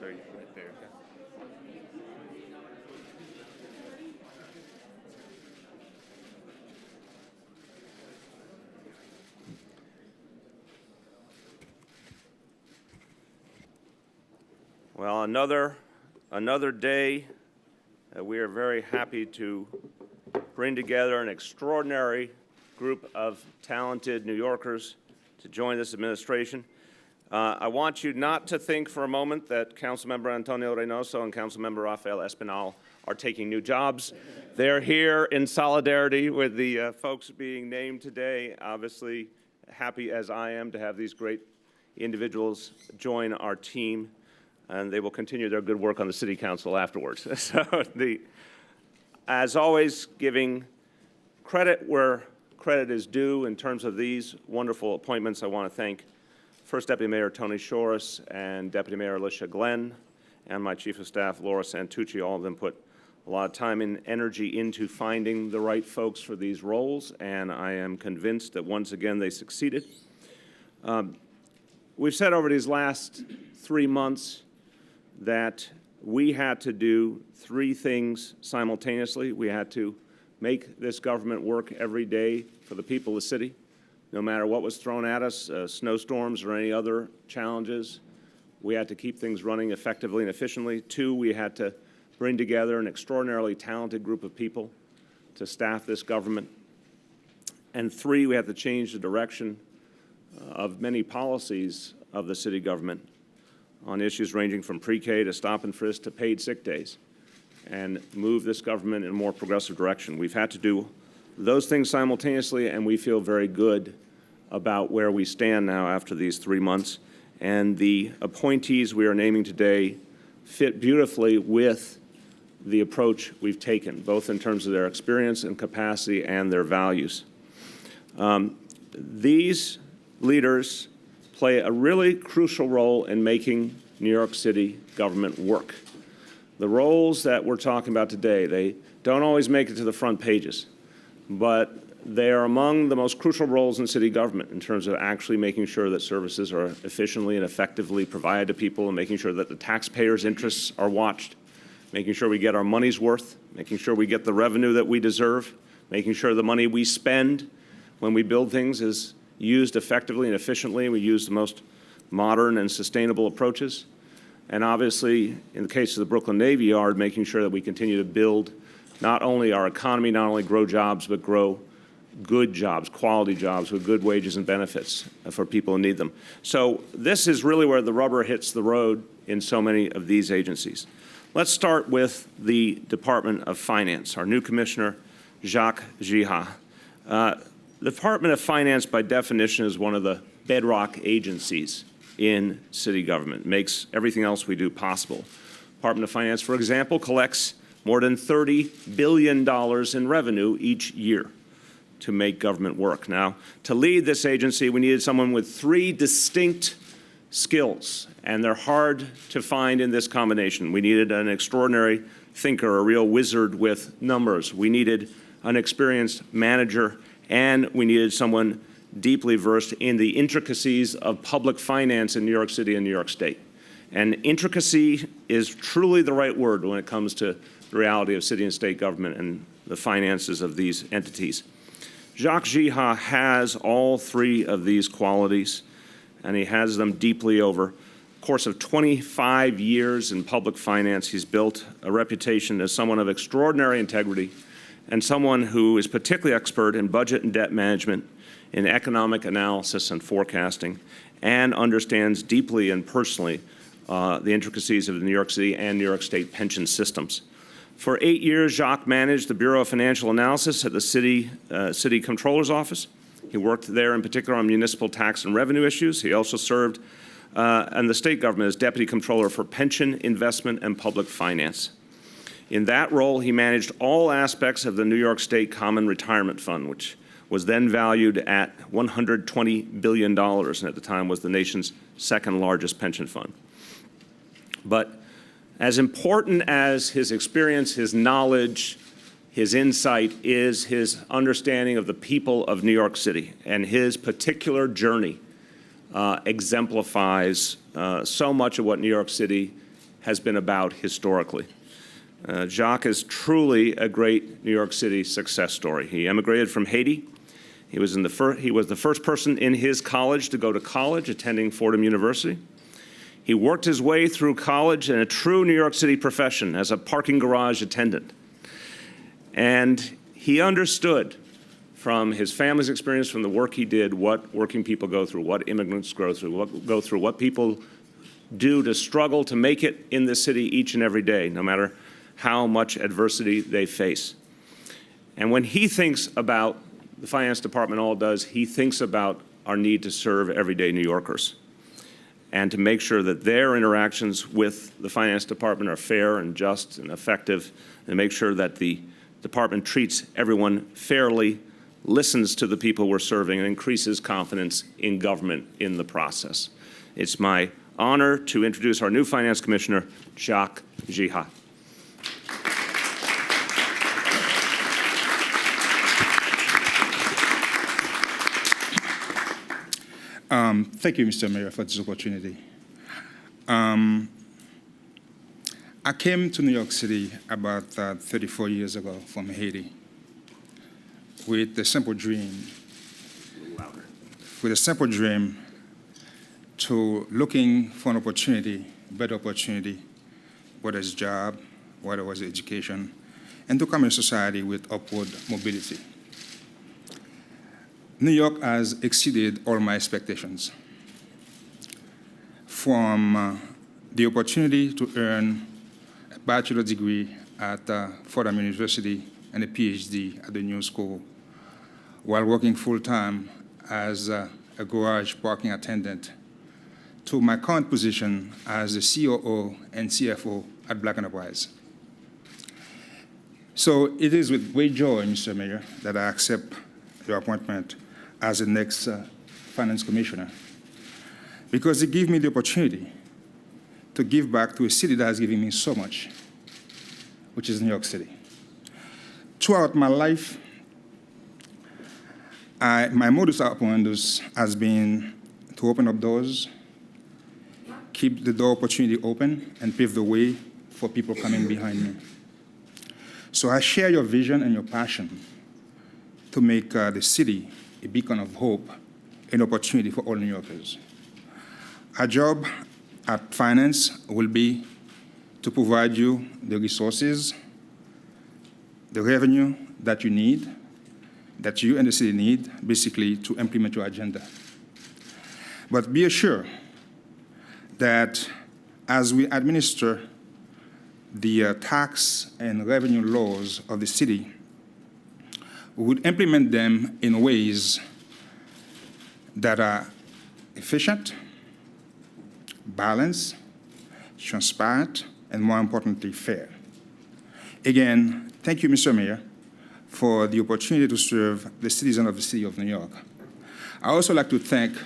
Secretary right there. Well, another day. We are very happy to bring together an extraordinary group of talented New Yorkers to join this administration. I want you not to think for a moment that Councilmember Antonio Reynoso and Councilmember Rafael Espinal are taking new jobs. They're here in solidarity with the folks being named today. Obviously, happy as I am to have these great individuals join our team, and they will continue their good work on the City Council afterwards. So, as always, giving credit where credit is due in terms of these wonderful appointments, I want to thank First Deputy Mayor Tony Shores and Deputy Mayor Alicia Glenn and my Chief of Staff Laura Santucci. All of them put a lot of time and energy into finding the right folks for these roles, and I am convinced that once again they succeeded. We've said over these last 3 months that we had to do 3 things simultaneously. We had to make this government work every day for the people of the city, no matter what was thrown at us, snowstorms or any other challenges. We had to keep things running effectively and efficiently. 2, we had to bring together an extraordinarily talented group of people to staff this government. And 3, we had to change the direction of many policies of the city government on issues ranging from pre-K to stop and frisk to paid sick days, and move this government in a more progressive direction. We've had to do those things simultaneously, and we feel very good about where we stand now after these 3 months. And the appointees we are naming today fit beautifully with the approach we've taken, both in terms of their experience and capacity and their values. These leaders play a really crucial role in making New York City government work. The roles that we're talking about today, they don't always make it to the front pages, but they are among the most crucial roles in city government in terms of actually making sure that services are efficiently and effectively provided to people, and making sure that the taxpayers' interests are watched, making sure we get our money's worth, making sure we get the revenue that we deserve, making sure the money we spend when we build things is used effectively and efficiently. We use the most modern and sustainable approaches. And obviously, in the case of the Brooklyn Navy Yard, making sure that we continue to build not only our economy, not only grow jobs, but grow good jobs, quality jobs with good wages and benefits for people who need them. So this is really where the rubber hits the road in so many of these agencies. Let's start with the Department of Finance, our new commissioner, Jacques Jiha. The Department of Finance, by definition, is one of the bedrock agencies in city government. It makes everything else we do possible. Department of Finance, for example, collects more than $30 billion in revenue each year to make government work. Now, to lead this agency, we needed someone with 3 distinct skills, and they're hard to find in this combination. We needed an extraordinary thinker, a real wizard with numbers. We needed an experienced manager, and we needed someone deeply versed in the intricacies of public finance in New York City and New York State. And intricacy is truly the right word when it comes to the reality of city and state government and the finances of these entities. Jacques Jiha has all 3 of these qualities, and he has them deeply over the course of 25 years in public finance. He's built a reputation as someone of extraordinary integrity and someone who is particularly expert in budget and debt management, in economic analysis and forecasting, and understands deeply and personally the intricacies of the New York City and New York State pension systems. For 8 years, Jacques managed the Bureau of Financial Analysis at the City Comptroller's Office. He worked there in particular on municipal tax and revenue issues. He also served in the state government as Deputy Comptroller for Pension, Investment, and Public Finance. In that role, he managed all aspects of the New York State Common Retirement Fund, which was then valued at $120 billion, and at the time was the nation's 2nd largest pension fund. But as important as his experience, his knowledge, his insight is his understanding of the people of New York City, and his particular journey exemplifies so much of what New York City has been about historically. Jacques is truly a great New York City success story. He emigrated from Haiti. He was the first person in his college to go to college, attending Fordham University. He worked his way through college in a true New York City profession as a parking garage attendant. And he understood from his family's experience, from the work he did, what working people go through, what immigrants go through, what people do to struggle to make it in this city each and every day, no matter how much adversity they face. And when he thinks about the finance department, all it does, he thinks about our need to serve everyday New Yorkers and to make sure that their interactions with the finance department are fair and just and effective, and make sure that the department treats everyone fairly, listens to the people we're serving, and increases confidence in government in the process. It's my honor to introduce our new Finance Commissioner, Jacques Jiha. Thank you, Mr. Mayor, for this opportunity. I came to New York City about 34 years ago from Haiti with a simple dream. To looking for an opportunity, better opportunity, whether it's job, whether it was education, and to come in society with upward mobility. New York has exceeded all my expectations. From the opportunity to earn a bachelor's degree at Fordham University and a PhD at the New School, while working full-time as a garage parking attendant, to my current position as the COO and CFO at Black Enterprise. So it is with great joy, Mr. Mayor, that I accept your appointment as the next Finance Commissioner, because it gives me the opportunity to give back to a city that has given me so much, which is New York City. Throughout my life, my modus operandi has been to open up doors, keep the door opportunity open, and pave the way for people coming behind me. So I share your vision and your passion to make the city a beacon of hope and opportunity for all New Yorkers. Our job at finance will be to provide you the resources, the revenue that you need, that you and the city need, basically to implement your agenda. But be assured that as we administer the tax and revenue laws of the city, we would implement them in ways that are efficient, balanced, transparent, and more importantly, fair. Again, thank you, Mr. Mayor, for the opportunity to serve the citizens of the city of New York. I also like to thank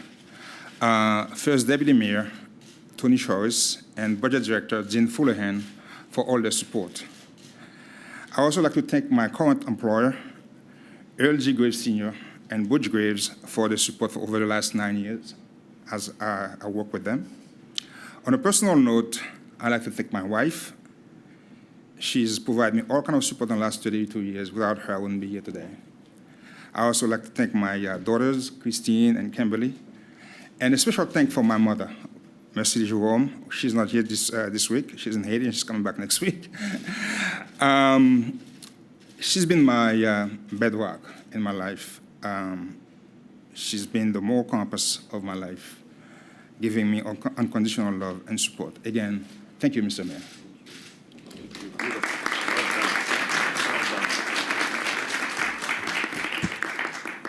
First Deputy Mayor Tony Shores and Budget Director Jean Fullerhan for all their support. I also like to thank my current employer, Earl G. Graves Sr. and Butch Graves, for their support for over the last 9 years as I work with them. On a personal note, I'd like to thank my wife. She's provided me all kinds of support in the last 32 years. Without her, I wouldn't be here today. I also like to thank my daughters, Christine and Kimberly, and a special thank for my mother, Mercedes Jerome. She's not here this week. She's in Haiti, and she's coming back next week. She's been my bedrock in my life. She's been the moral compass of my life, giving me unconditional love and support. Again, thank you, Mr. Mayor.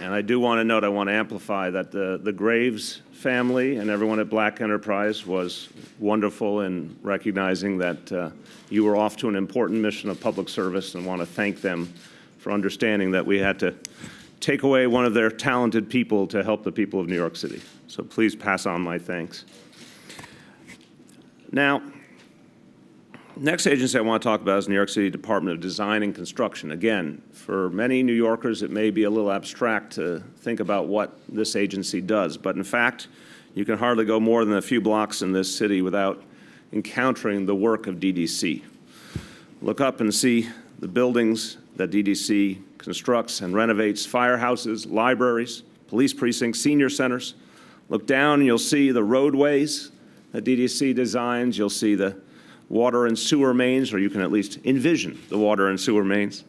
And I do want to note, I want to amplify that the Graves family and everyone at Black Enterprise was wonderful in recognizing that you were off to an important mission of public service, and want to thank them for understanding that we had to take away one of their talented people to help the people of New York City. So please pass on my thanks. Now, next agency I want to talk about is New York City Department of Design and Construction. Again, for many New Yorkers, it may be a little abstract to think about what this agency does, but in fact, you can hardly go more than a few blocks in this city without encountering the work of DDC. Look up and see the buildings that DDC constructs and renovates: firehouses, libraries, police precincts, senior centers. Look down and you'll see the roadways that DDC designs. You'll see the water and sewer mains, or you can at least envision the water and sewer mains.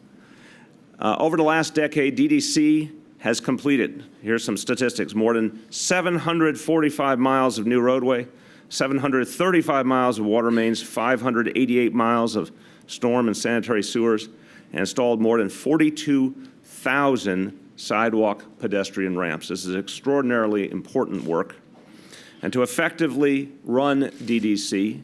Over the last decade, DDC has completed, here's some statistics, more than 745 miles of new roadway, 735 miles of water mains, 588 miles of storm and sanitary sewers, and installed more than 42,000 sidewalk pedestrian ramps. This is extraordinarily important work. And to effectively run DDC,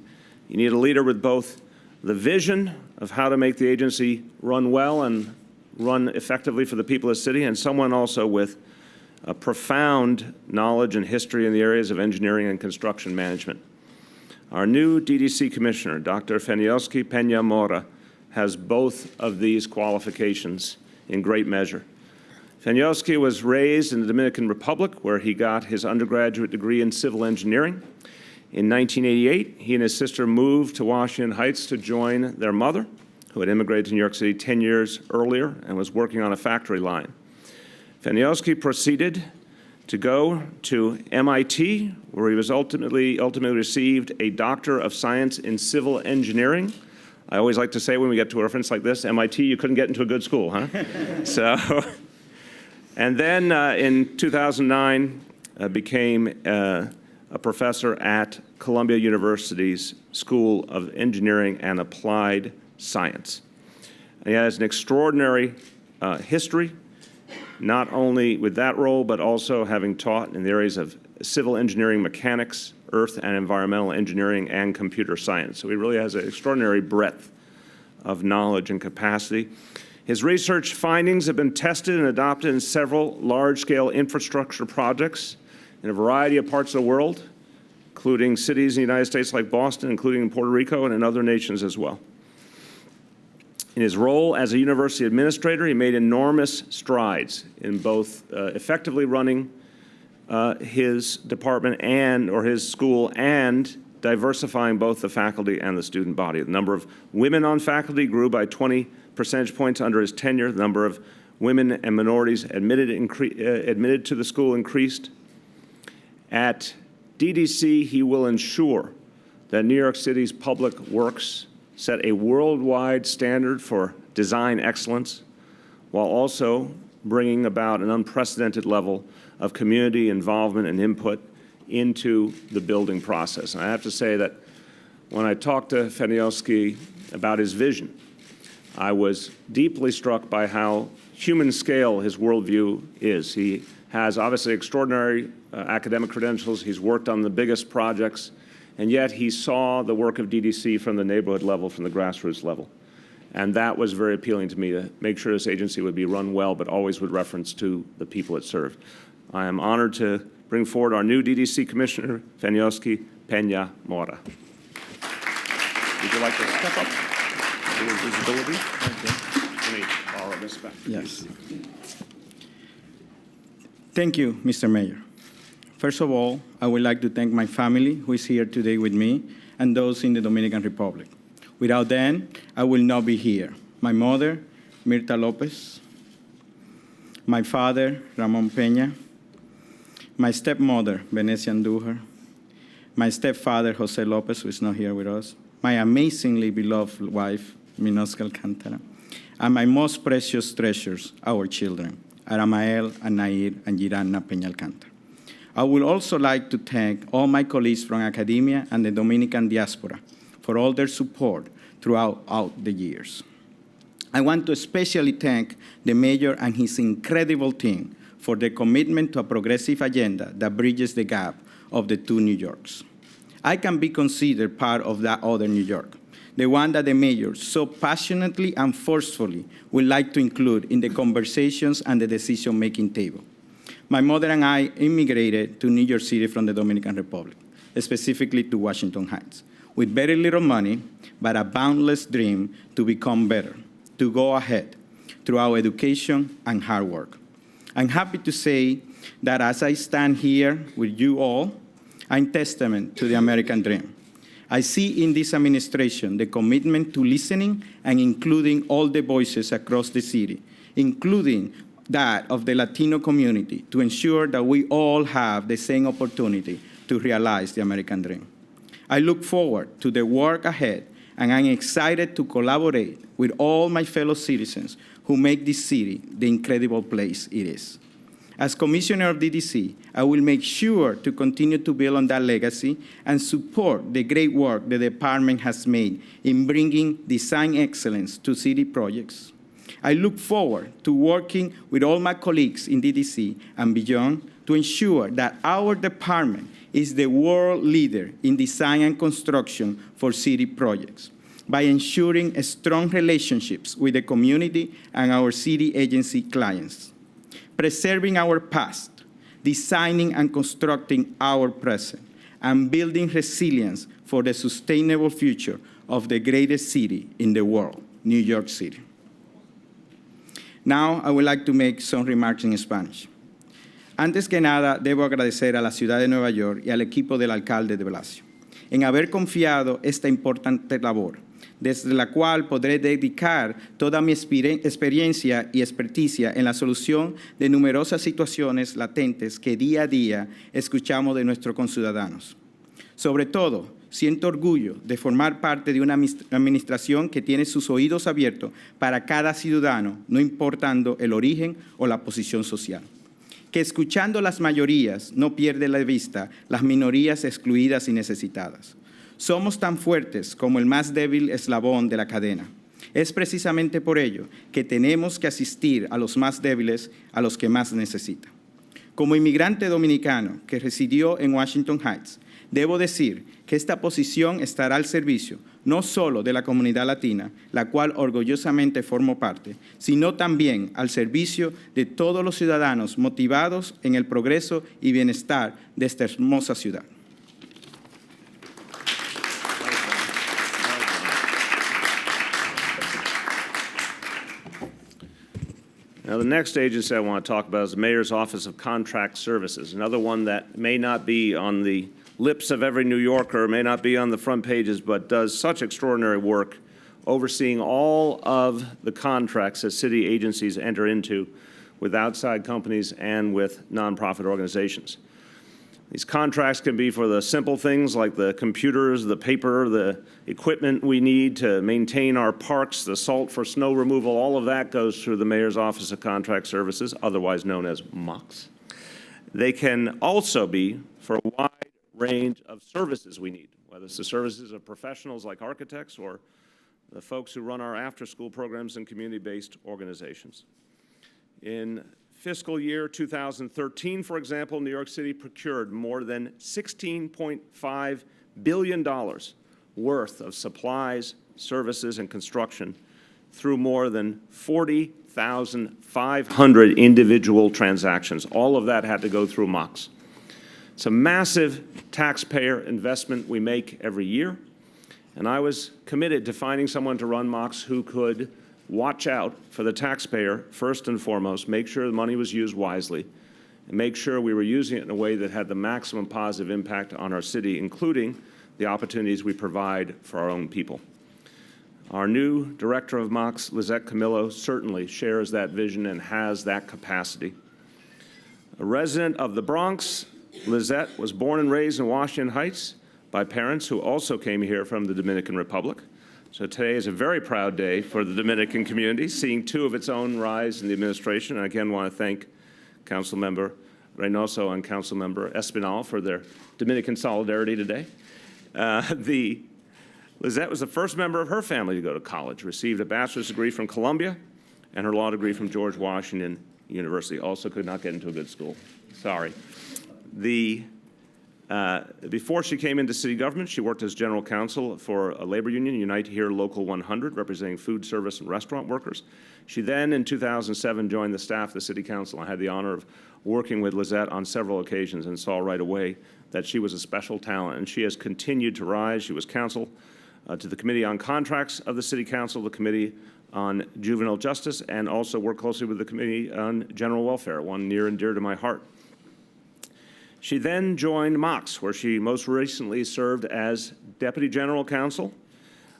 you need a leader with both the vision of how to make the agency run well and run effectively for the people of the city, and someone also with a profound knowledge and history in the areas of engineering and construction management. Our new DDC commissioner, Dr. Feniosky Peña-Mora, has both of these qualifications in great measure. Feniosky was raised in the Dominican Republic, where he got his undergraduate degree in civil engineering. In 1988, he and his sister moved to Washington Heights to join their mother, who had immigrated to New York City 10 years earlier and was working on a factory line. Feniosky proceeded to go to MIT, where he was ultimately received a Doctor of Science in Civil Engineering. I always like to say when we get to a reference like this, MIT, you couldn't get into a good school, huh? And then in 2009, became a professor at Columbia University's School of Engineering and Applied Science. And he has an extraordinary history, not only with that role, but also having taught in the areas of civil engineering, mechanics, earth and environmental engineering, and computer science. So he really has an extraordinary breadth of knowledge and capacity. His research findings have been tested and adopted in several large-scale infrastructure projects in a variety of parts of the world, including cities in the United States like Boston, including in Puerto Rico, and in other nations as well. In his role as a university administrator, he made enormous strides in both effectively running his department or his school, and diversifying both the faculty and the student body. The number of women on faculty grew by 20 percentage points under his tenure. The number of women and minorities admitted to the school increased. At DDC, he will ensure that New York City's public works set a worldwide standard for design excellence, while also bringing about an unprecedented level of community involvement and input into the building process. And I have to say that when I talked to Feniosky about his vision, I was deeply struck by how human scale his worldview is. He has obviously extraordinary academic credentials. He's worked on the biggest projects, and yet he saw the work of DDC from the neighborhood level, from the grassroots level. And that was very appealing to me, to make sure this agency would be run well, but always with reference to the people it served. I am honored to bring forward our new DDC Commissioner, Feniosky Peña-Mora. Would you like to step up? A little visibility. Let me borrow this back. Yes. Thank you, Mr. Mayor. First of all, I would like to thank my family who is here today with me and those in the Dominican Republic. Without them, I will not be here. My mother, Mirta Lopez, my father, Ramon Peña, my stepmother, Venecia Andújar, my stepfather, Jose Lopez, who is not here with us, my amazingly beloved wife, Feniosky Alcantara, and my most precious treasures, our children, Aramael, Anair, and Giranna Peña Alcantara. I would also like to thank all my colleagues from academia and the Dominican diaspora for all their support throughout the years. I want to especially thank the mayor and his incredible team for their commitment to a progressive agenda that bridges the gap of the two New Yorks. I can be considered part of that other New York, the one that the mayor so passionately and forcefully would like to include in the conversations and the decision-making table. My mother and I immigrated to New York City from the Dominican Republic, specifically to Washington Heights, with very little money, but a boundless dream to become better, to go ahead through our education and hard work. I'm happy to say that as I stand here with you all, I'm testament to the American dream. I see in this administration the commitment to listening and including all the voices across the city, including that of the Latino community, to ensure that we all have the same opportunity to realize the American dream. I look forward to the work ahead, and I'm excited to collaborate with all my fellow citizens who make this city the incredible place it is. As Commissioner of DDC, I will make sure to continue to build on that legacy and support the great work the department has made in bringing design excellence to city projects. I look forward to working with all my colleagues in DDC and beyond to ensure that our department is the world leader in design and construction for city projects by ensuring strong relationships with the community and our city agency clients, preserving our past, designing and constructing our present, and building resilience for the sustainable future of the greatest city in the world, New York City. Now, I would like to make some remarks in Spanish. Antes que nada, debo agradecer a la ciudad de Nueva York y al equipo del alcalde de Blasio en haber confiado esta importante labor, desde la cual podré dedicar toda mi experiencia y experticia en la solución de numerosas situaciones latentes que día a día escuchamos de nuestros conciudadanos. Sobre todo, siento orgullo de formar parte de una administración que tiene sus oídos abiertos para cada ciudadano, no importando el origen o la posición social, que escuchando las mayorías no pierde de vista las minorías excluidas y necesitadas. Somos tan fuertes como el más débil eslabón de la cadena. Es precisamente por ello que tenemos que asistir a los más débiles, a los que más necesitan. Como inmigrante dominicano que residió en Washington Heights, debo decir que esta posición estará al servicio no solo de la comunidad latina, la cual orgullosamente formo parte, sino también al servicio de todos los ciudadanos motivados en el progreso y bienestar de esta hermosa ciudad. Now, the next agency I want to talk about is the Mayor's Office of Contract Services, another one that may not be on the lips of every New Yorker, may not be on the front pages, but does such extraordinary work overseeing all of the contracts that city agencies enter into with outside companies and with nonprofit organizations. These contracts can be for the simple things like the computers, the paper, the equipment we need to maintain our parks, the salt for snow removal. All of that goes through the Mayor's Office of Contract Services, otherwise known as MOCS. They can also be for a wide range of services we need, whether it's the services of professionals like architects or the folks who run our after-school programs and community-based organizations. In fiscal year 2013, for example, New York City procured more than $16.5 billion worth of supplies, services, and construction through more than 40,500 individual transactions. All of that had to go through MOCS. It's a massive taxpayer investment we make every year, and I was committed to finding someone to run MOCS who could watch out for the taxpayer first and foremost, make sure the money was used wisely, and make sure we were using it in a way that had the maximum positive impact on our city, including the opportunities we provide for our own people. Our new director of MOCS, Lisette Camilo, certainly shares that vision and has that capacity. A resident of the Bronx, Lisette was born and raised in Washington Heights by parents who also came here from the Dominican Republic. So today is a very proud day for the Dominican community, seeing two of its own rise in the administration. And again, want to thank Councilmember Reynoso and Councilmember Espinal for their Dominican solidarity today. Lisette was the first member of her family to go to college, received a bachelor's degree from Columbia and her law degree from George Washington University. Also could not get into a good school. Sorry. Before she came into city government, she worked as general counsel for a labor union, Unite Here Local 100, representing food service and restaurant workers. She then, in 2007, joined the staff of the city council. I had the honor of working with Lisette on several occasions and saw right away that she was a special talent, and she has continued to rise. She was counsel to the Committee on Contracts of the City Council, the Committee on Juvenile Justice, and also worked closely with the Committee on General Welfare, one near and dear to my heart. She then joined MOCS, where she most recently served as Deputy General Counsel,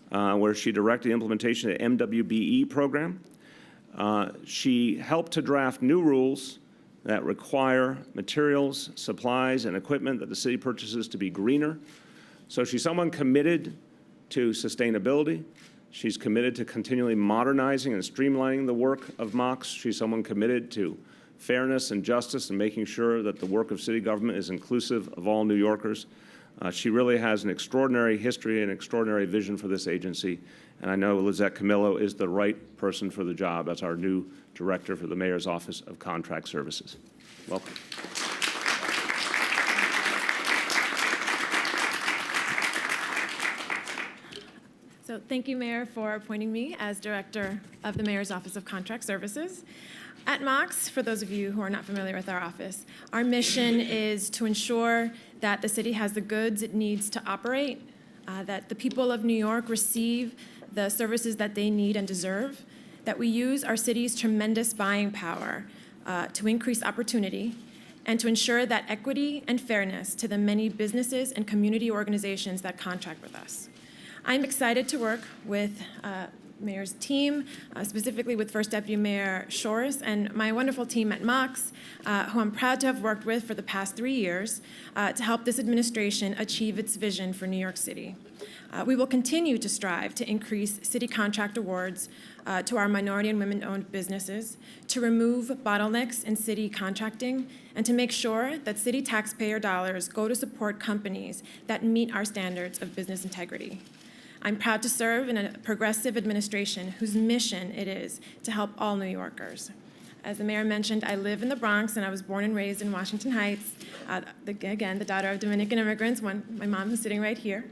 where she directed the implementation of the MWBE program. She helped to draft new rules that require materials, supplies, and equipment that the city purchases to be greener. So she's someone committed to sustainability. She's committed to continually modernizing and streamlining the work of MOCS. She's someone committed to fairness and justice and making sure that the work of city government is inclusive of all New Yorkers. She really has an extraordinary history and extraordinary vision for this agency, and I know Lisette Camilo is the right person for the job as our new director for the Mayor's Office of Contract Services. Welcome. So thank you, Mayor, for appointing me as Director of the Mayor's Office of Contract Services. At MOCS, for those of you who are not familiar with our office, our mission is to ensure that the city has the goods it needs to operate, that the people of New York receive the services that they need and deserve, that we use our city's tremendous buying power to increase opportunity, and to ensure that equity and fairness to the many businesses and community organizations that contract with us. I'm excited to work with Mayor's team, specifically with First Deputy Mayor Shores and my wonderful team at MOCS, who I'm proud to have worked with for the past 3 years to help this administration achieve its vision for New York City. We will continue to strive to increase city contract awards to our minority and women-owned businesses, to remove bottlenecks in city contracting, and to make sure that city taxpayer dollars go to support companies that meet our standards of business integrity. I'm proud to serve in a progressive administration whose mission it is to help all New Yorkers. As the mayor mentioned, I live in the Bronx, and I was born and raised in Washington Heights. Again, the daughter of Dominican immigrants, my mom who's sitting right here.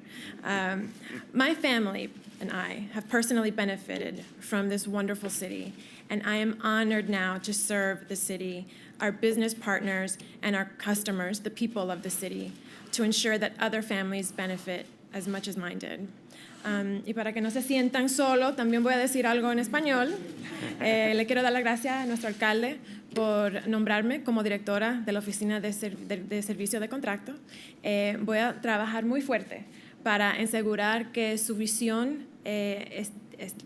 My family and I have personally benefited from this wonderful city, and I am honored now to serve the city, our business partners, and our customers, the people of the city, to ensure that other families benefit as much as mine did. Y para que no se sientan solo, también voy a decir algo en español. Le quiero dar las gracias a nuestro alcalde por nombrarme como directora de la Oficina de Servicio de Contrato. Voy a trabajar muy fuerte para asegurar que su visión le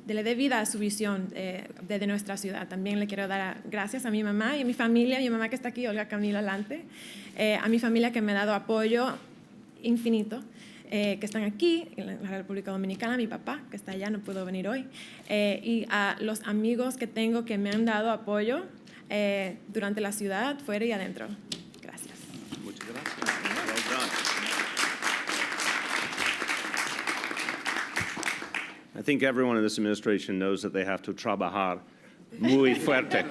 dé vida a su visión de nuestra ciudad. También le quiero dar gracias a mi mamá y a mi familia, mi mamá que está aquí, Olga Camilo Alante, a mi familia que me ha dado apoyo infinito. Que están aquí, en la República Dominicana, mi papá, que está allá, no pudo venir hoy, y a los amigos que tengo que me han dado apoyo durante la ciudad, fuera y adentro. Gracias. Muchas gracias. Well done. I think everyone in this administration knows that they have to trabajar muy fuerte.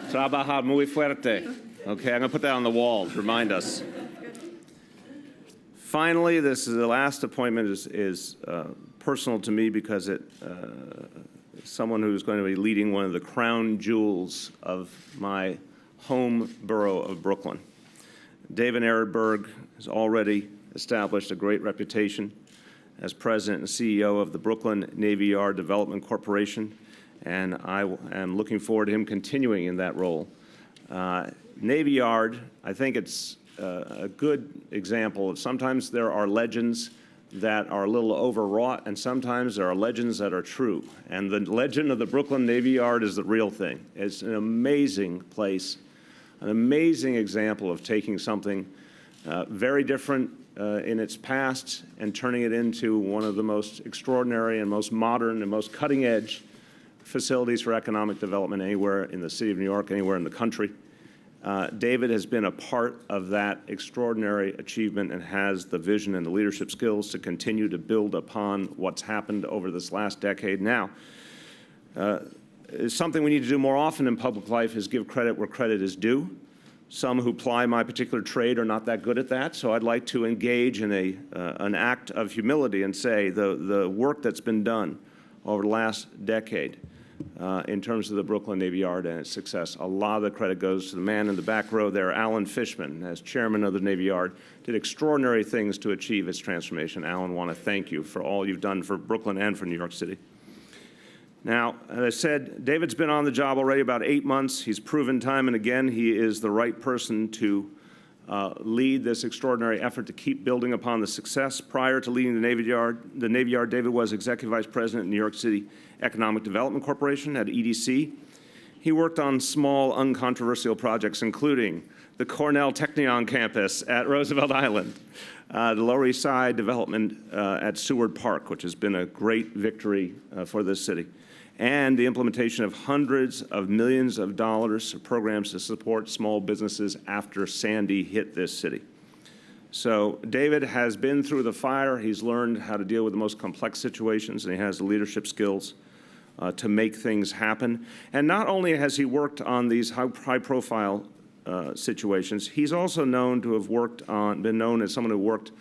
Trabajar muy fuerte. Okay, I'm going to put that on the wall to remind us. Finally, this is the last appointment is personal to me because it someone who's going to be leading one of the crown jewels of my home borough of Brooklyn. David Ehrenberg has already established a great reputation as president and CEO of the Brooklyn Navy Yard Development Corporation, and I am looking forward to him continuing in that role. Navy Yard, I think it's a good example of sometimes there are legends that are a little overwrought, and sometimes there are legends that are true. And the legend of the Brooklyn Navy Yard is the real thing. It's an amazing place, an amazing example of taking something very different in its past and turning it into one of the most extraordinary and most modern and most cutting-edge facilities for economic development anywhere in the city of New York, anywhere in the country. David has been a part of that extraordinary achievement and has the vision and the leadership skills to continue to build upon what's happened over this last decade. Now, something we need to do more often in public life is give credit where credit is due. Some who ply my particular trade are not that good at that, so I'd like to engage in an act of humility and say the work that's been done over the last decade in terms of the Brooklyn Navy Yard and its success. A lot of the credit goes to the man in the back row there, Alan Fishman, as chairman of the Navy Yard, did extraordinary things to achieve its transformation. Alan, I want to thank you for all you've done for Brooklyn and for New York City. Now, as I said, David's been on the job already about 8 months. He's proven time and again he is the right person to lead this extraordinary effort to keep building upon the success. Prior to leading the Navy Yard, David was Executive Vice President in New York City Economic Development Corporation at EDC. He worked on small, uncontroversial projects, including the Cornell Technion campus at Roosevelt Island, the Lower East Side development at Seward Park, which has been a great victory for this city, and the implementation of hundreds of millions of dollars of programs to support small businesses after Sandy hit this city. So David has been through the fire. He's learned how to deal with the most complex situations, and he has the leadership skills to make things happen. And not only has he worked on these high-profile situations, he's also known to have been known as someone who worked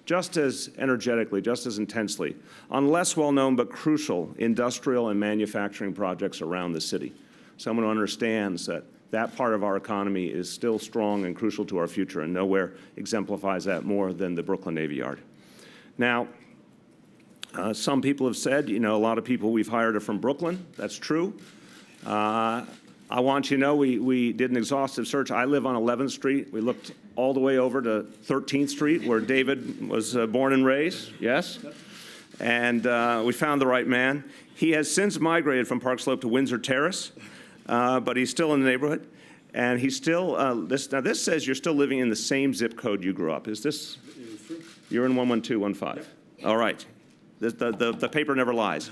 just as energetically, just as intensely, on less well-known but crucial industrial and manufacturing projects around the city. Someone who understands that that part of our economy is still strong and crucial to our future, and nowhere exemplifies that more than the Brooklyn Navy Yard. Now, some people have said, a lot of people we've hired are from Brooklyn. That's true. I want you to know we did an exhaustive search. I live on 11th Street. We looked all the way over to 13th Street, where David was born and raised, yes? And we found the right man. He has since migrated from Park Slope to Windsor Terrace, but he's still in the neighborhood. And he's still, this says you're still living in the same zip code you grew up. Is this? You're in 11215. Yep. All right. The paper never lies.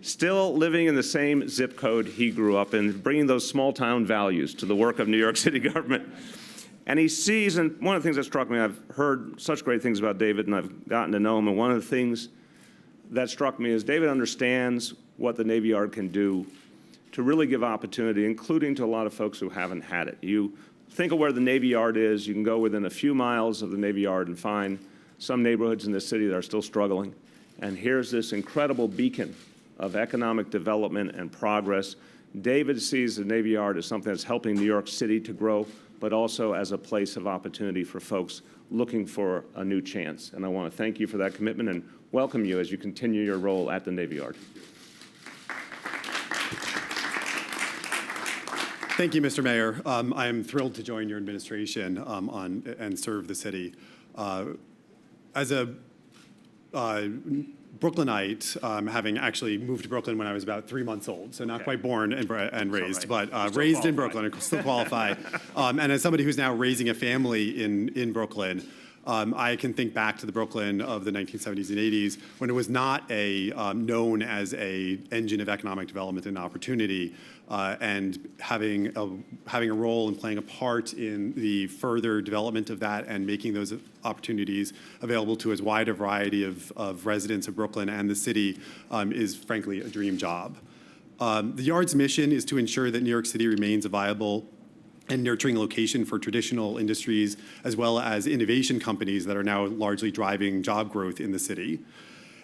Still living in the same zip code he grew up in, bringing those small-town values to the work of New York City government. And he sees, and one of the things that struck me, I've heard such great things about David, and I've gotten to know him, and one of the things that struck me is David understands what the Navy Yard can do to really give opportunity, including to a lot of folks who haven't had it. You think of where the Navy Yard is, you can go within a few miles of the Navy Yard and find some neighborhoods in this city that are still struggling. And here's this incredible beacon of economic development and progress. David sees the Navy Yard as something that's helping New York City to grow, but also as a place of opportunity for folks looking for a new chance. And I want to thank you for that commitment and welcome you as you continue your role at the Navy Yard. Thank you, Mr. Mayor. I am thrilled to join your administration and serve the city. As a Brooklynite, having actually moved to Brooklyn when I was about 3 months old, so not quite born and raised, right. but raised in Brooklyn and still qualify. And as somebody who's now raising a family in Brooklyn, I can think back to the Brooklyn of the 1970s and 80s when it was not known as a engine of economic development and opportunity, and having a role and playing a part in the further development of that and making those opportunities available to as wide a variety of residents of Brooklyn and the city is frankly a dream job. The Yard's mission is to ensure that New York City remains a viable and nurturing location for traditional industries, as well as innovation companies that are now largely driving job growth in the city.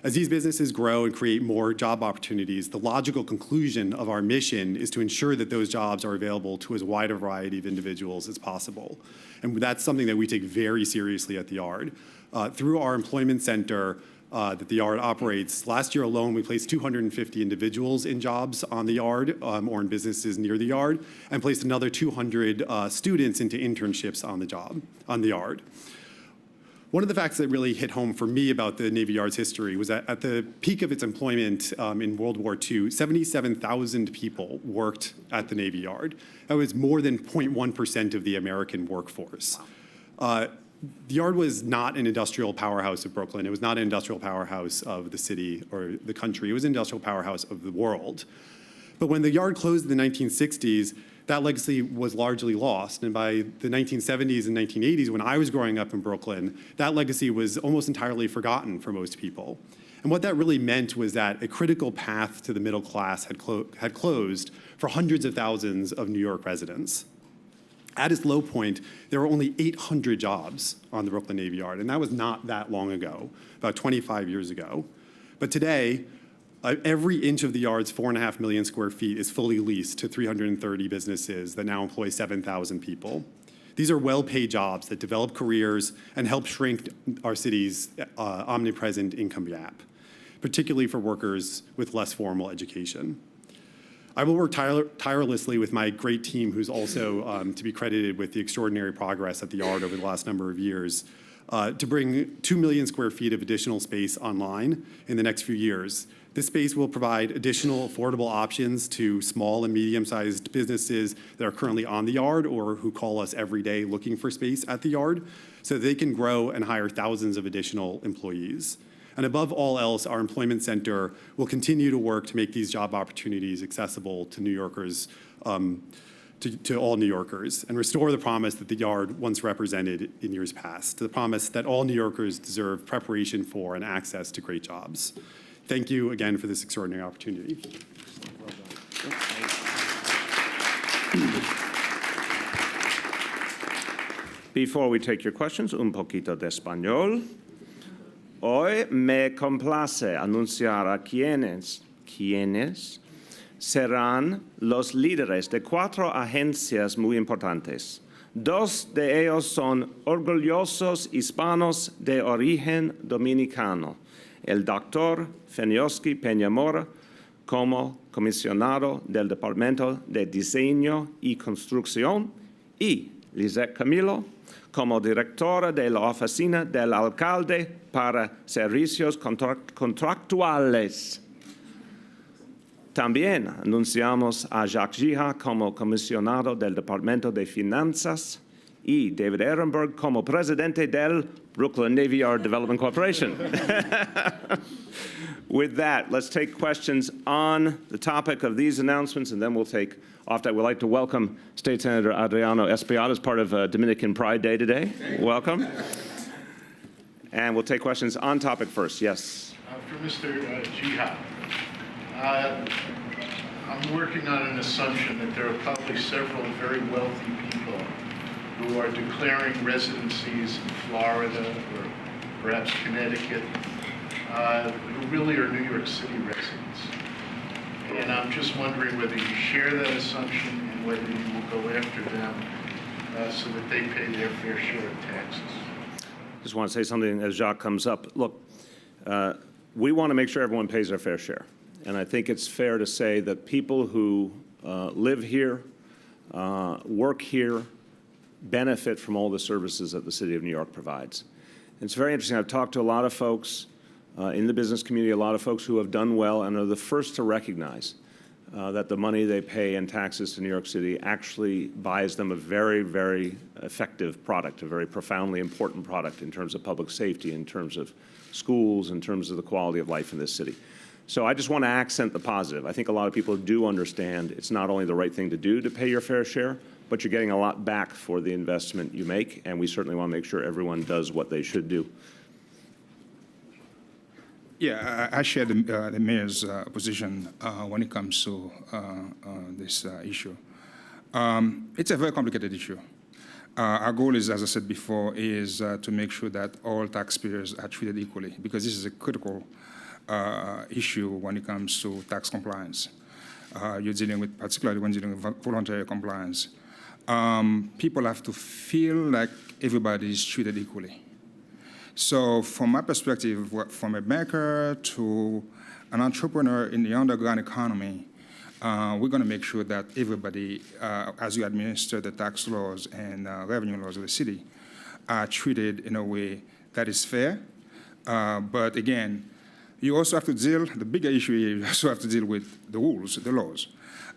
As these businesses grow and create more job opportunities, the logical conclusion of our mission is to ensure that those jobs are available to as wide a variety of individuals as possible. And that's something that we take very seriously at the Yard. Through our employment center that the Yard operates, last year alone we placed 250 individuals in jobs on the Yard or in businesses near the Yard, and placed another 200 students into internships on the Yard. One of the facts that really hit home for me about the Navy Yard's history was that at the peak of its employment in World War II, 77,000 people worked at the Navy Yard. That was more than 0.1% of the American workforce. Wow. The Yard was not an industrial powerhouse of Brooklyn. It was not an industrial powerhouse of the city or the country. It was an industrial powerhouse of the world. But when the Yard closed in the 1960s, that legacy was largely lost. And by the 1970s and 1980s, when I was growing up in Brooklyn, that legacy was almost entirely forgotten for most people. And what that really meant was that a critical path to the middle class had closed for hundreds of thousands of New York residents. At its low point, there were only 800 jobs on the Brooklyn Navy Yard, and that was not that long ago, about 25 years ago. But today, every inch of the Yard's 4.5 million square feet is fully leased to 330 businesses that now employ 7,000 people. These are well-paid jobs that develop careers and help shrink our city's omnipresent income gap, particularly for workers with less formal education. I will work tirelessly with my great team, who's also to be credited with the extraordinary progress at the Yard over the last number of years, to bring 2 million square feet of additional space online in the next few years. This space will provide additional affordable options to small and medium-sized businesses that are currently on the Yard or who call us every day looking for space at the Yard, so that they can grow and hire thousands of additional employees. And above all else, our employment center will continue to work to make these job opportunities accessible to New Yorkers, to all New Yorkers, and restore the promise that the Yard once represented in years past, the promise that all New Yorkers deserve preparation for and access to great jobs. Thank you again for this extraordinary opportunity. Before we take your questions, un poquito de español. Hoy me complace anunciar a quienes serán los líderes de 4 agencias muy importantes. 2 de ellos son orgullosos hispanos de origen dominicano. El doctor Feniosky Peña-Mora como comisionado del Departamento de Diseño y Construcción y Lisette Camilo como directora de la Oficina del Alcalde para Servicios Contractuales. También anunciamos a Jacques Jiha como comisionado del Departamento de Finanzas y David Ehrenberg como presidente del Brooklyn Navy Yard Development Corporation. With that, let's take questions on the topic of these announcements, and then we'll take off that. We'd like to welcome State Senator Adriano Espaillat as part of Dominican Pride Day today. Welcome. And we'll take questions on topic first. Yes. For Mr. Jiha, I'm working on an assumption that there are probably several very wealthy people who are declaring residencies in Florida or perhaps Connecticut, who really are New York City residents. And I'm just wondering whether you share that assumption and whether you will go after them so that they pay their fair share of taxes. Just want to say something as Jacques comes up. Look, we want to make sure everyone pays their fair share. And I think it's fair to say that people who live here, work here, benefit from all the services that the City of New York provides. And it's very interesting. I've talked to a lot of folks in the business community, a lot of folks who have done well and are the first to recognize that the money they pay in taxes to New York City actually buys them a very, very effective product, a very profoundly important product in terms of public safety, in terms of schools, in terms of the quality of life in this city. So I just want to accent the positive. I think a lot of people do understand it's not only the right thing to do to pay your fair share, but you're getting a lot back for the investment you make, and we certainly want to make sure everyone does what they should do. Yeah, I share the mayor's position when it comes to this issue. It's a very complicated issue. Our goal is, as I said before, is to make sure that all taxpayers are treated equally, because this is a critical issue when it comes to tax compliance. You're dealing with, particularly when dealing with voluntary compliance. People have to feel like everybody is treated equally. So from my perspective, from a banker to an entrepreneur in the underground economy, we're going to make sure that everybody, as you administer the tax laws and revenue laws of the city, are treated in a way that is fair. But again, you also have to deal, the bigger issue here, you also have to deal with the rules, the laws.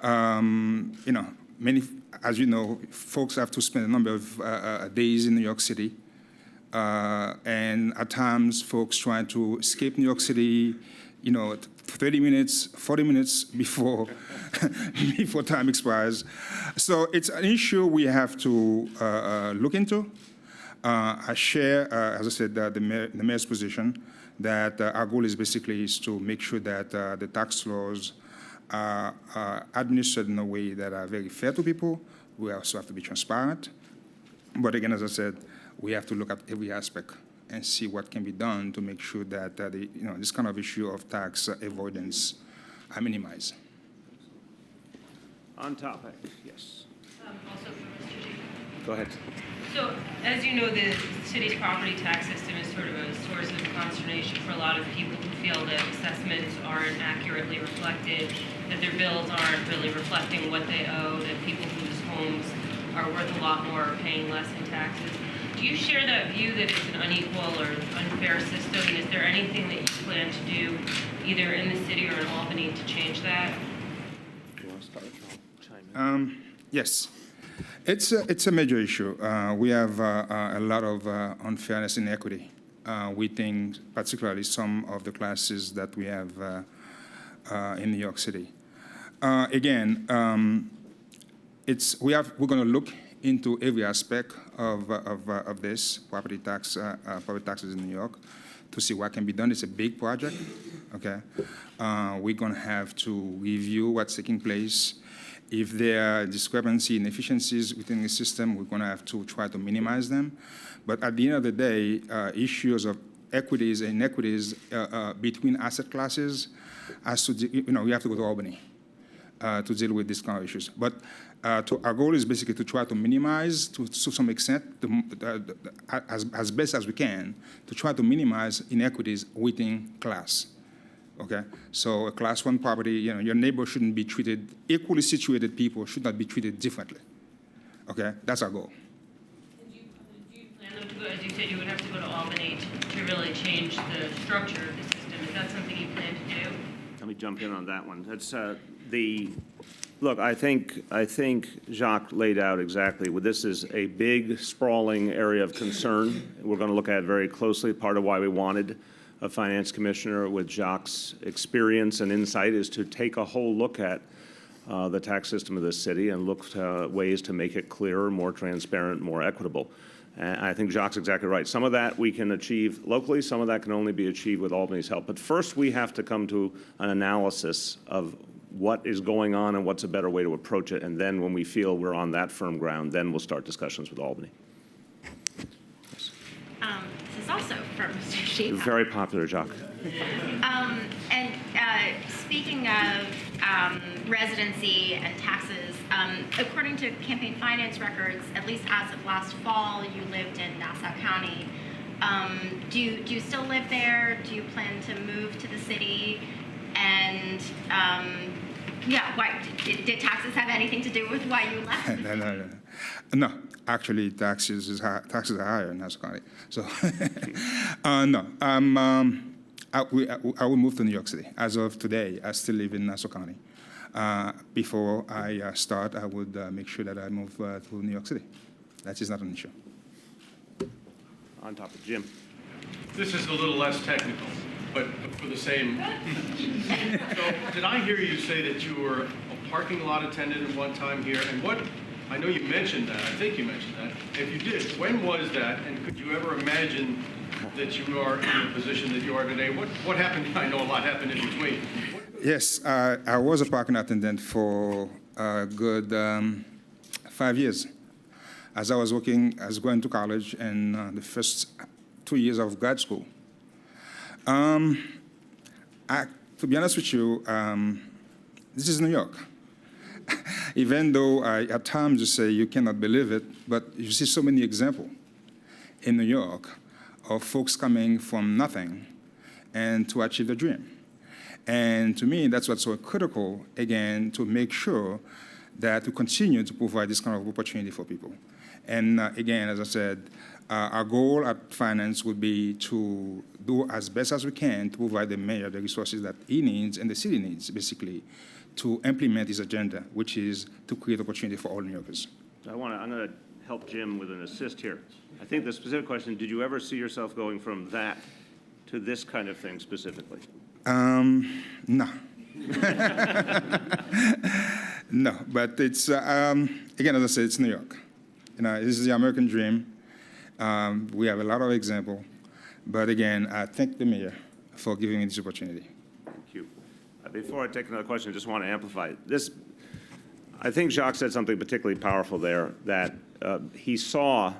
You know, as you know, folks have to spend a number of days in New York City. And at times, folks trying to escape New York City, you know, 30 minutes, 40 minutes before, before time expires. So it's an issue we have to look into. I share, as I said, the mayor's position that our goal is basically to make sure that the tax laws are administered in a way that are very fair to people. We also have to be transparent. But again, as I said, we have to look at every aspect and see what can be done to make sure that this kind of issue of tax avoidance are minimized. On topic, yes. Also for Mr. Jiha. Go ahead. So, as you know, the city's property tax system is sort of a source of consternation for a lot of people who feel that assessments aren't accurately reflected that their bills aren't really reflecting what they owe, that people whose homes are worth a lot more are paying less in taxes. Do you share that view that it's an unequal or unfair system? And is there anything that you plan to do either in the city or in Albany to change that? Yes, it's a major issue. We have a lot of unfairness in equity. We think particularly some of the classes that we have in New York City. Again, we're going to look into every aspect of this property taxes in New York to see what can be done. It's a big project. Okay, we're going to have to review what's taking place. If there are discrepancies, inefficiencies within the system, we're going to have to try to minimize them. But at the end of the day, issues of equities and inequities between asset classes, we have to go to Albany to deal with these kind of issues. But our goal is basically to try to minimize, to some extent, as best as we can, to try to minimize inequities within class. Okay, so a class 1 property, your neighbor shouldn't be treated, equally situated people should not be treated differently. Okay, that's our goal. Do you plan them to go, as you said, you would have to go to Albany to really change the structure of the system. Is that something you plan to do? Let me jump in on that one. That's look, I think Jacques laid out exactly. This is a big, sprawling area of concern. We're going to look at it very closely. Part of why we wanted a finance commissioner with Jacques' experience and insight is to take a whole look at the tax system of this city and look to ways to make it clearer, more transparent, more equitable. And I think Jacques is exactly right. Some of that we can achieve locally. Some of that can only be achieved with Albany's help. But first, we have to come to an analysis of what is going on and what's a better way to approach it. And then when we feel we're on that firm ground, then we'll start discussions with Albany. This is also from Mr. Jiha. Very popular, Jacques. Speaking of residency and taxes, according to campaign finance records, at least as of last fall, you lived in Nassau County. Do you still live there? Do you plan to move to the city? And why did taxes have anything to do with why you left? No. Actually, taxes are higher in Nassau County. So, no. I will move to New York City. As of today, I still live in Nassau County. Before I start, I would make sure that I move to New York City. That is not an issue. On top of Jim. This is a little less technical, but for the same. So, did I hear you say that you were a parking lot attendant at one time here? And I know you mentioned that. I think you mentioned that. If you did, when was that? And could you ever imagine that you are in the position that you are today? What happened? I know a lot happened in between. Yes, I was a parking attendant for a good 5 years. As I was going to college and the first 2 years of grad school. To be honest with you, this is New York. Even though at times you say you cannot believe it, but you see so many examples in New York of folks coming from nothing and to achieve the dream. And to me, that's what's so critical, again, to make sure that we continue to provide this kind of opportunity for people. And again, as I said, our goal at finance would be to do as best as we can to provide the mayor the resources that he needs and the city needs, basically, to implement his agenda, which is to create opportunity for all New Yorkers. I'm going to help Jim with an assist here. I think the specific question, did you ever see yourself going from that to this kind of thing specifically? No. No, but it's, again, as I said, it's New York. This is the American dream. We have a lot of examples. But again, I thank the mayor for giving me this opportunity. Thank you. Before I take another question, I just want to amplify this. I think Jacques said something particularly powerful there, that he saw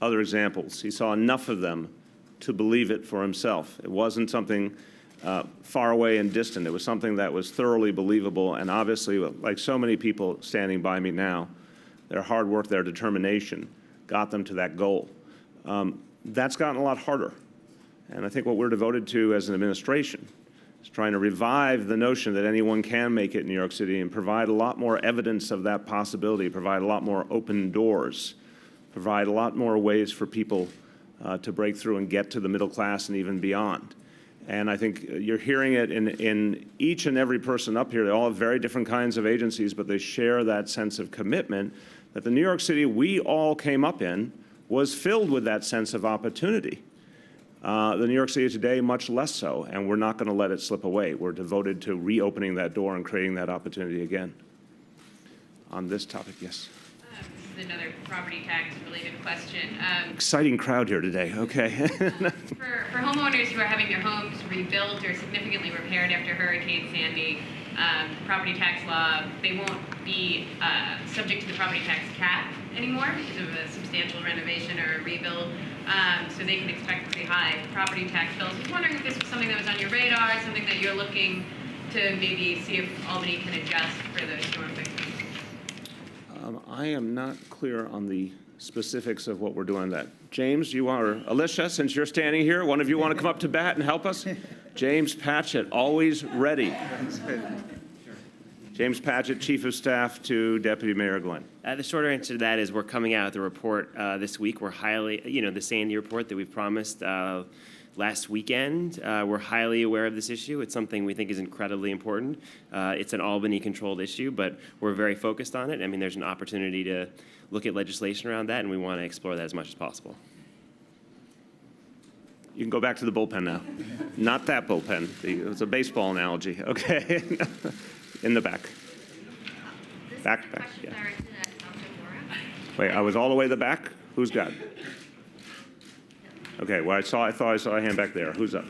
other examples. He saw enough of them to believe it for himself. It wasn't something far away and distant. It was something that was thoroughly believable, and obviously, like so many people standing by me now, their hard work, their determination got them to that goal. That's gotten a lot harder. And I think what we're devoted to as an administration is trying to revive the notion that anyone can make it in New York City and provide a lot more evidence of that possibility, provide a lot more open doors, provide a lot more ways for people to break through and get to the middle class and even beyond. And I think you're hearing it in each and every person up here. They all have very different kinds of agencies, but they share that sense of commitment that the New York City we all came up in was filled with that sense of opportunity. The New York City today, much less so, and we're not going to let it slip away. We're devoted to reopening that door and creating that opportunity again. On this topic, yes. This is another property tax related question. Exciting crowd here today, okay. For homeowners who are having their homes rebuilt or significantly repaired after Hurricane Sandy, property tax law, they won't be subject to the property tax cap anymore because of a substantial renovation or a rebuild. So they can expect pretty high property tax bills. I was wondering if this was something that was on your radar, something that you're looking to maybe see if Albany can adjust for those storm victims. I am not clear on the specifics of what we're doing on that. James, you want, or Alicia, since you're standing here, one of you want to come up to bat and help us? James Patchett, always ready. James Patchett, Chief of Staff to Deputy Mayor Glenn. The shorter answer to that is we're coming out with the report this week. We're highly, the Sandy report that we promised last weekend. We're highly aware of this issue. It's something we think is incredibly important. It's an Albany-controlled issue, but we're very focused on it. I mean, there's an opportunity to look at legislation around that, and we want to explore that as much as possible. You can go back to the bullpen now. Not that bullpen. It's a baseball analogy. Okay. In the back. Back. Yeah. Wait, I was all the way to the back? Who's got? Okay, well, I thought I saw a hand back there. Who's up?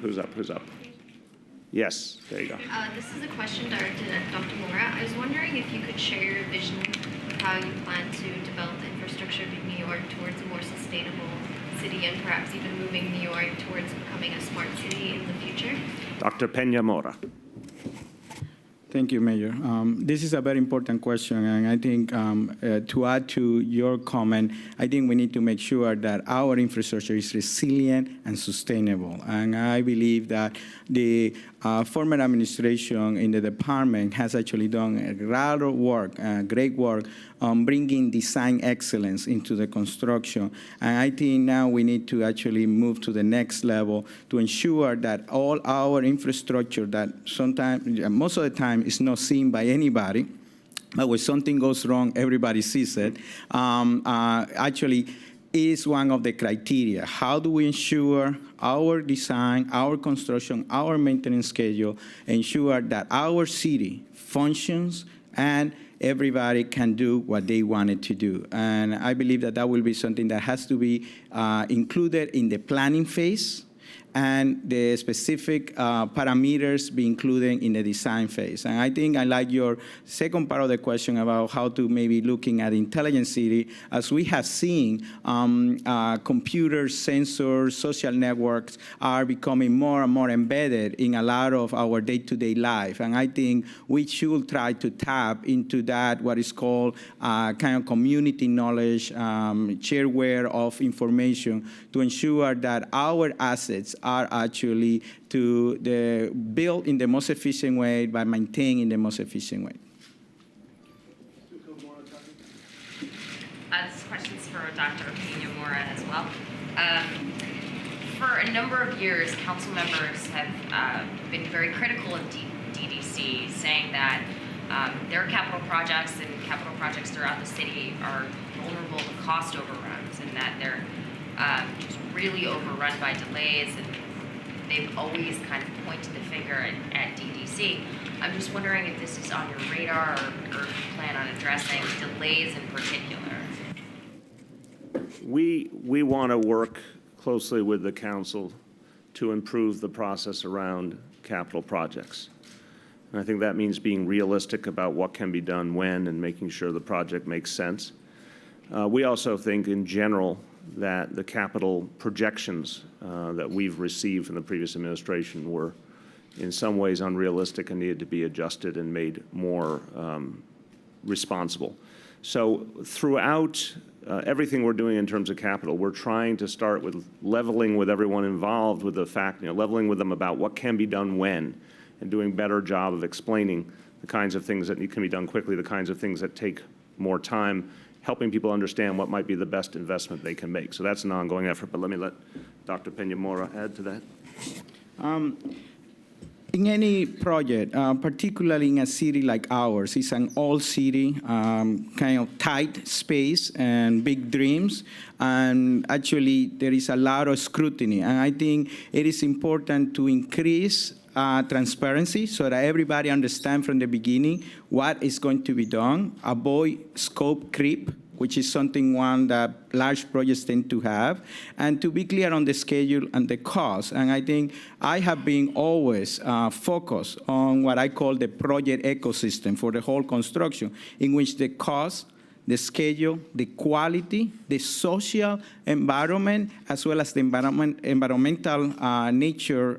Yes, there you go. This is a question directed at Dr. Mora. I was wondering if you could share your vision of how you plan to develop the infrastructure of New York towards a more sustainable city and perhaps even moving New York towards becoming a smart city in the future. Dr. Peña-Mora. Thank you, Mayor. This is a very important question, and I think to add to your comment, I think we need to make sure that our infrastructure is resilient and sustainable. And I believe that the former administration in the department has actually done a lot of work, great work, on bringing design excellence into the construction. And I think now we need to actually move to the next level to ensure that all our infrastructure that sometimes, most of the time, is not seen by anybody, but when something goes wrong, everybody sees it, actually is one of the criteria. How do we ensure our design, our construction, our maintenance schedule, ensure that our city functions and everybody can do what they wanted to do? And I believe that that will be something that has to be included in the planning phase, and the specific parameters be included in the design phase. And I think I like your second part of the question about how to maybe looking at intelligent city. As we have seen, computers, sensors, social networks are becoming more and more embedded in a lot of our day-to-day life. And I think we should try to tap into that, what is called kind of community knowledge, shareware of information, to ensure that our assets are actually built in the most efficient way by maintaining in the most efficient way. This question's for Dr. Peña-Mora as well. For a number of years, council members have been very critical of DDC, saying that their capital projects and capital projects throughout the city are vulnerable to cost overruns, and that they're just really overrun by delays, and they've always kind of pointed the finger at DDC. I'm just wondering if this is on your radar or plan on addressing delays in particular. We want to work closely with the council to improve the process around capital projects. And I think that means being realistic about what can be done when and making sure the project makes sense. We also think in general that the capital projections that we've received from the previous administration were in some ways unrealistic and needed to be adjusted and made more responsible. So throughout everything we're doing in terms of capital, we're trying to start with leveling with everyone involved with the fact, leveling with them about what can be done when and doing a better job of explaining the kinds of things that can be done quickly, the kinds of things that take more time, helping people understand what might be the best investment they can make. So that's an ongoing effort, but let me let Dr. Peña-Mora add to that. In any project, particularly in a city like ours, it's an old city, kind of tight space and big dreams. And actually, there is a lot of scrutiny. And I think it is important to increase transparency so that everybody understands from the beginning what is going to be done, avoid scope creep, which is something that large projects tend to have, and to be clear on the schedule and the cost. And I think I have been always focused on what I call the project ecosystem for the whole construction, in which the cost, the schedule, the quality, the social environment, as well as the environmental nature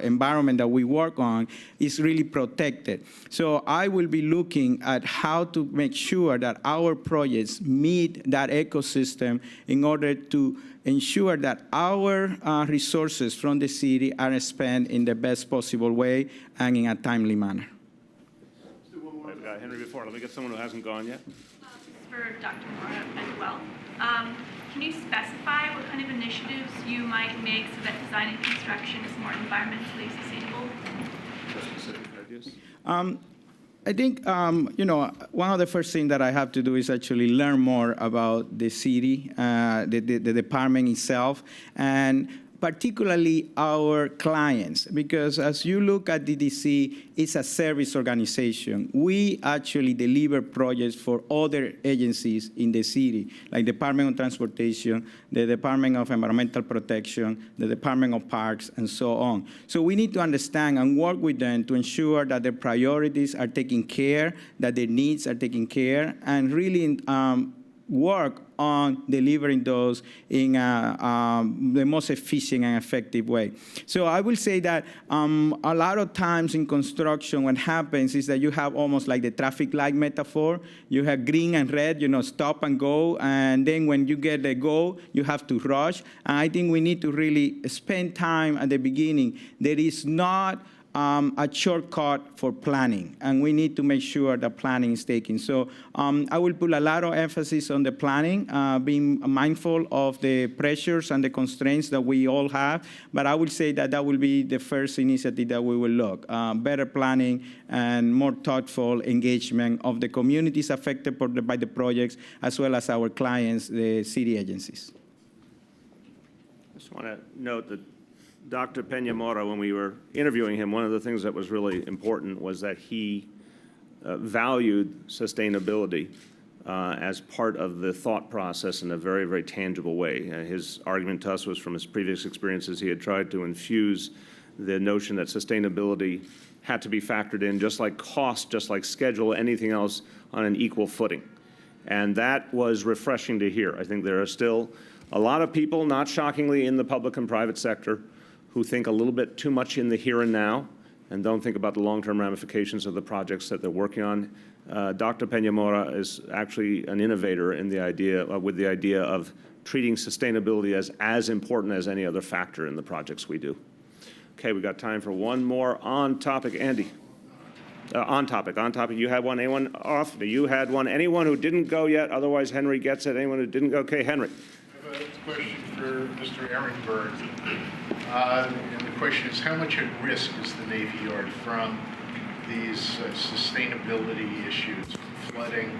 environment that we work on is really protected. So I will be looking at how to make sure that our projects meet that ecosystem in order to ensure that our resources from the city are spent in the best possible way and in a timely manner. We've got Henry before. Let me get someone who hasn't gone yet. For Dr. Mora as well. Can you specify what kind of initiatives you might make so that design and construction is more environmentally sustainable? Specific ideas? I think, one of the first things that I have to do is actually learn more about the city, the department itself, and particularly our clients, because as you look at DDC, it's a service organization. We actually deliver projects for other agencies in the city, like Department of Transportation, the Department of Environmental Protection, the Department of Parks, and so on. So we need to understand and work with them to ensure that their priorities are taken care, that their needs are taken care, and really work on delivering those in the most efficient and effective way. So I will say that a lot of times in construction, what happens is that you have almost like the traffic light metaphor. You have green and red, stop and go, and then when you get the go, you have to rush. And I think we need to really spend time at the beginning. There is not a shortcut for planning, and we need to make sure that planning is taken. So I will put a lot of emphasis on the planning, being mindful of the pressures and the constraints that we all have, but I would say that that will be the first initiative that we will look. Better planning and more thoughtful engagement of the communities affected by the projects, as well as our clients, the city agencies. I just want to note that Dr. Peña-Mora, when we were interviewing him, one of the things that was really important was that he valued sustainability as part of the thought process in a very, very tangible way. His argument to us was from his previous experiences. He had tried to infuse the notion that sustainability had to be factored in, just like cost, just like schedule, anything else, on an equal footing. And that was refreshing to hear. I think there are still a lot of people, not shockingly, in the public and private sector who think a little bit too much in the here and now and don't think about the long-term ramifications of the projects that they're working on. Dr. Peña-Mora is actually an innovator in the idea, with the idea of treating sustainability as important as any other factor in the projects we do. Okay, we've got time for one more on topic. Andy. On topic. You had one. Anyone off? You had one. Anyone who didn't go yet? Otherwise, Henry gets it. Anyone who didn't go? Okay, Henry. I have a question for Mr. Ehrenberg. And the question is, how much at risk is the Navy Yard from these sustainability issues, flooding,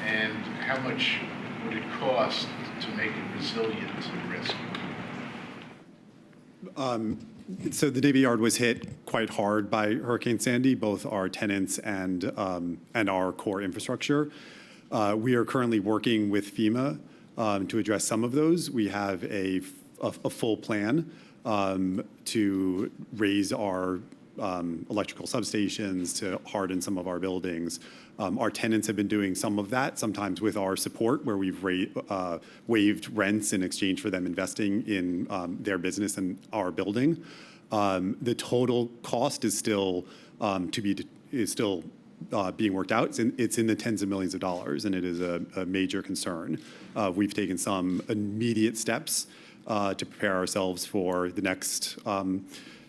and how much would it cost to make it resilient to risk? So the Navy Yard was hit quite hard by Hurricane Sandy, both our tenants and our core infrastructure. We are currently working with FEMA to address some of those. We have a full plan to raise our electrical substations, to harden some of our buildings. Our tenants have been doing some of that, sometimes with our support, where we've waived rents in exchange for them investing in their business and our building. The total cost is still being worked out. It's in the tens of millions of dollars, and it is a major concern. We've taken some immediate steps to prepare ourselves for the next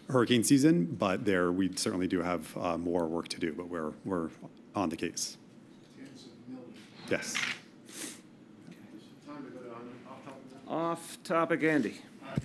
hurricane season, but there we certainly do have more work to do, but we're on the case. Yes. Off topic, Andy.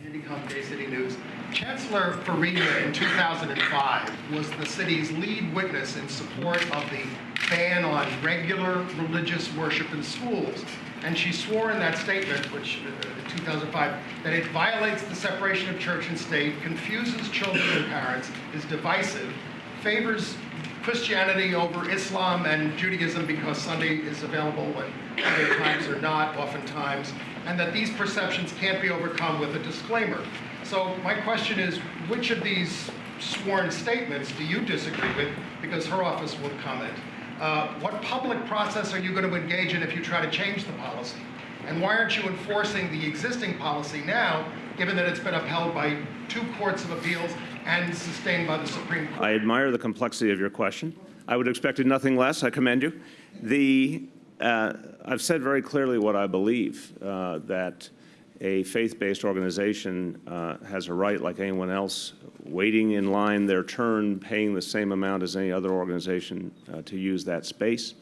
Andy Cohn, Bay City News. Chancellor Farina in 2005 was the city's lead witness in support of the ban on regular religious worship in schools. And she swore in that statement, which in 2005, that it violates the separation of church and state, confuses children and parents, is divisive, favors Christianity over Islam and Judaism because Sunday is available and other times are not, oftentimes, and that these perceptions can't be overcome with a disclaimer. So my question is, which of these sworn statements do you disagree with? Because her office will comment. What public process are you going to engage in if you try to change the policy? And why aren't you enforcing the existing policy now, given that it's been upheld by 2 courts of appeals and sustained by the Supreme Court? I admire the complexity of your question. I would have expected nothing less. I commend you. I've said very clearly what I believe, that a faith-based organization has a right, like anyone else, waiting in line their turn, paying the same amount as any other organization to use that space.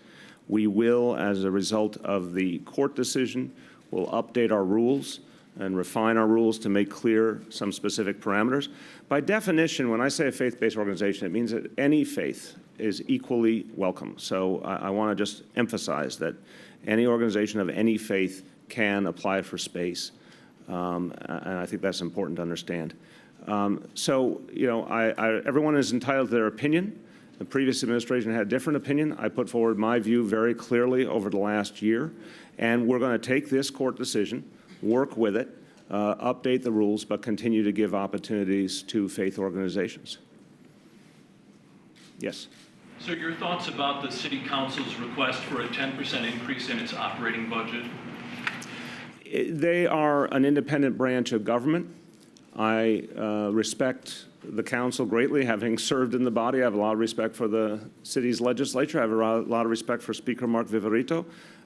We will, as a result of the court decision, will update our rules and refine our rules to make clear some specific parameters. By definition, when I say a faith-based organization, it means that any faith is equally welcome. So I want to just emphasize that any organization of any faith can apply for space, and I think that's important to understand. So, you know, everyone is entitled to their opinion. The previous administration had a different opinion. I put forward my view very clearly over the last year, and we're going to take this court decision, work with it, update the rules, but continue to give opportunities to faith organizations. Yes. So your thoughts about the City Council's request for a 10% increase in its operating budget? They are an independent branch of government. I respect the council greatly. Having served in the body, I have a lot of respect for the city's legislature. I have a lot of respect for Speaker Mark Viverito.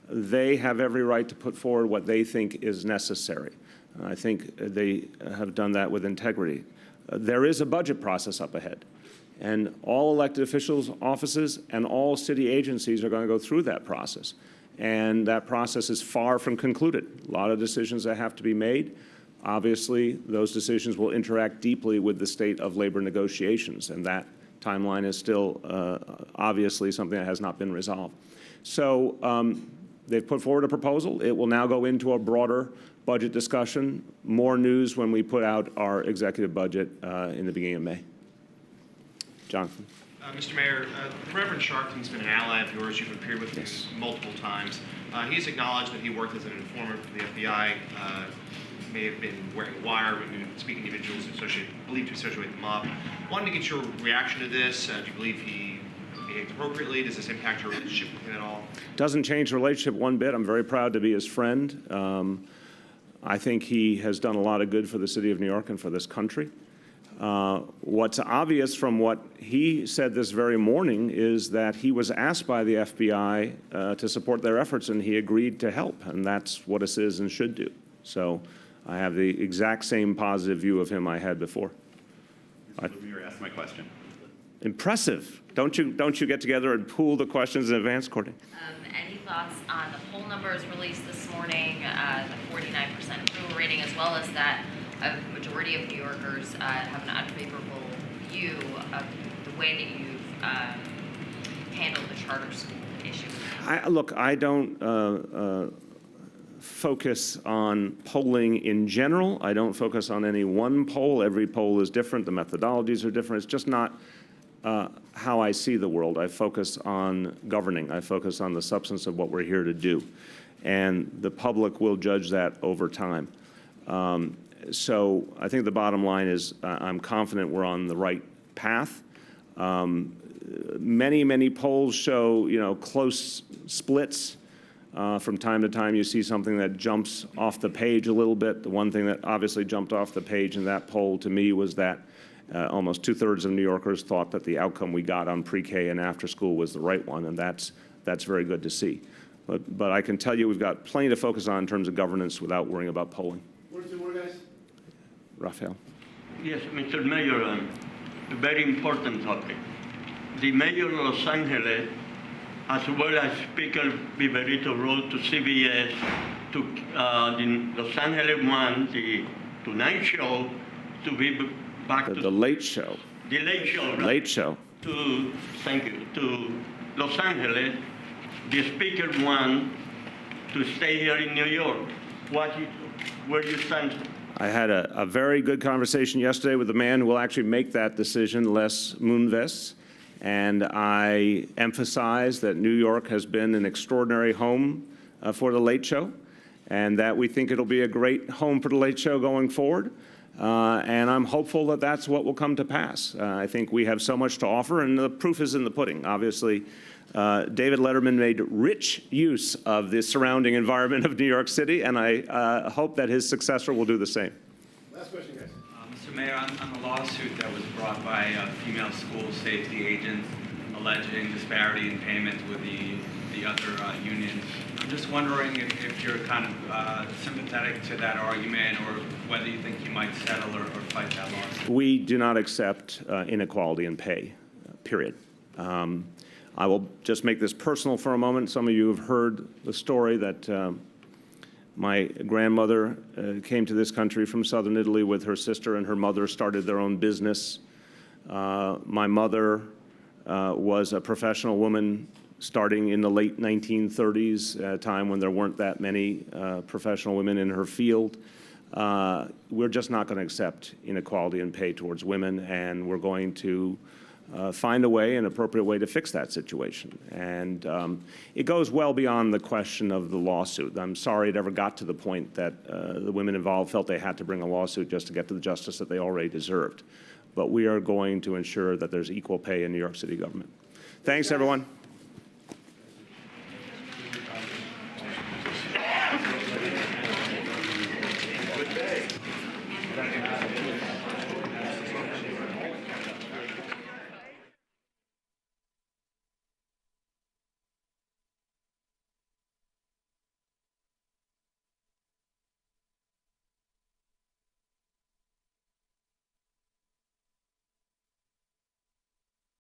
They have every right to put forward what they think is necessary. I think they have done that with integrity. There is a budget process up ahead, and all elected officials' offices and all city agencies are going to go through that process. And that process is far from concluded. A lot of decisions that have to be made. Obviously, those decisions will interact deeply with the state of labor negotiations, and that timeline is still obviously something that has not been resolved. So they've put forward a proposal. It will now go into a broader budget discussion. More news when we put out our executive budget in the beginning of May. Jonathan. Mr. Mayor, Reverend Sharpton's been an ally of yours. You've appeared with him multiple times. He's acknowledged that he worked as an informant for the FBI, may have been wearing a wire, speaking to individuals believed to associate with the mob. Wanted to get your reaction to this. Do you believe he behaved appropriately? Does this impact your relationship with him at all? Doesn't change the relationship one bit. I'm very proud to be his friend. I think he has done a lot of good for the city of New York and for this country. What's obvious from what he said this very morning is that he was asked by the FBI to support their efforts, and he agreed to help, and that's what a citizen should do. So I have the exact same positive view of him I had before. You asked my question. Impressive. Don't you get together and pool the questions in advance, Courtney? Any thoughts on the poll numbers released this morning, the 49% approval rating, as well as that a majority of New Yorkers have an unfavorable view of the way that you've handled the charter school issue? Look, I don't focus on polling in general. I don't focus on any one poll. Every poll is different. The methodologies are different. It's just not how I see the world. I focus on governing. I focus on the substance of what we're here to do. And the public will judge that over time. So I think the bottom line is I'm confident we're on the right path. Many polls show, you know, close splits. From time to time, you see something that jumps off the page a little bit. The one thing that obviously jumped off the page in that poll to me was that almost 2/3 of New Yorkers thought that the outcome we got on pre-K and after school was the right one, and that's very good to see. But I can tell you we've got plenty to focus on in terms of governance without worrying about polling. Where's the more, guys? Raphael. Yes, Mr. Mayor, a very important topic. The mayor of Los Angeles, as well as Speaker Viverito, wrote to CBS, to the Los Angeles one, the Tonight Show, to be back to The Late Show. the Late Show. Right? Late Show. Thank you, to Los Angeles. The speaker wanted to stay here in New York. Where do you stand? I had a very good conversation yesterday with the man who will actually make that decision, Les Moonves, and I emphasized that New York has been an extraordinary home for the Late Show, and that we think it'll be a great home for the Late Show going forward. And I'm hopeful that that's what will come to pass. I think we have so much to offer, and the proof is in the pudding. Obviously, David Letterman made rich use of the surrounding environment of New York City, and I hope that his successor will do the same. Last question, guys. Mr. Mayor, on the lawsuit that was brought by female school safety agents alleging disparity in payments with the other unions, I'm just wondering if you're kind of sympathetic to that argument, or whether you think you might settle or fight that lawsuit. We do not accept inequality in pay, period. I will just make this personal for a moment. Some of you have heard the story that my grandmother came to this country from southern Italy with her sister, and her mother started their own business. My mother was a professional woman starting in the late 1930s, at a time when there weren't that many professional women in her field. We're just not going to accept inequality in pay towards women, and we're going to find a way, an appropriate way to fix that situation. And it goes well beyond the question of the lawsuit. I'm sorry it ever got to the point that the women involved felt they had to bring a lawsuit just to get to the justice that they already deserved. But we are going to ensure that there's equal pay in New York City government. Thanks, everyone.